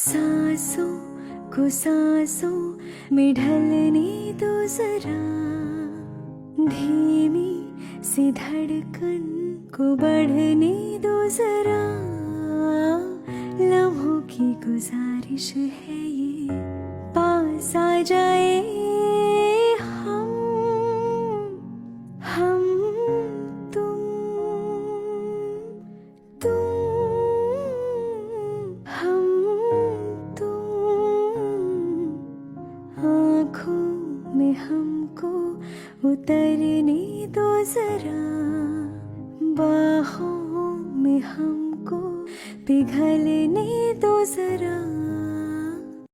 सांसों को सांसों में ढलने दो जरा, धीमी सी धड़कन को बढ़ने दो जरा। लम्हों की गुजारिश है ये, पास आ जाए हम तुम हम तुम। आँखों में हमको उतरने दो जरा, बाहों में हमको पिघलने दो जरा।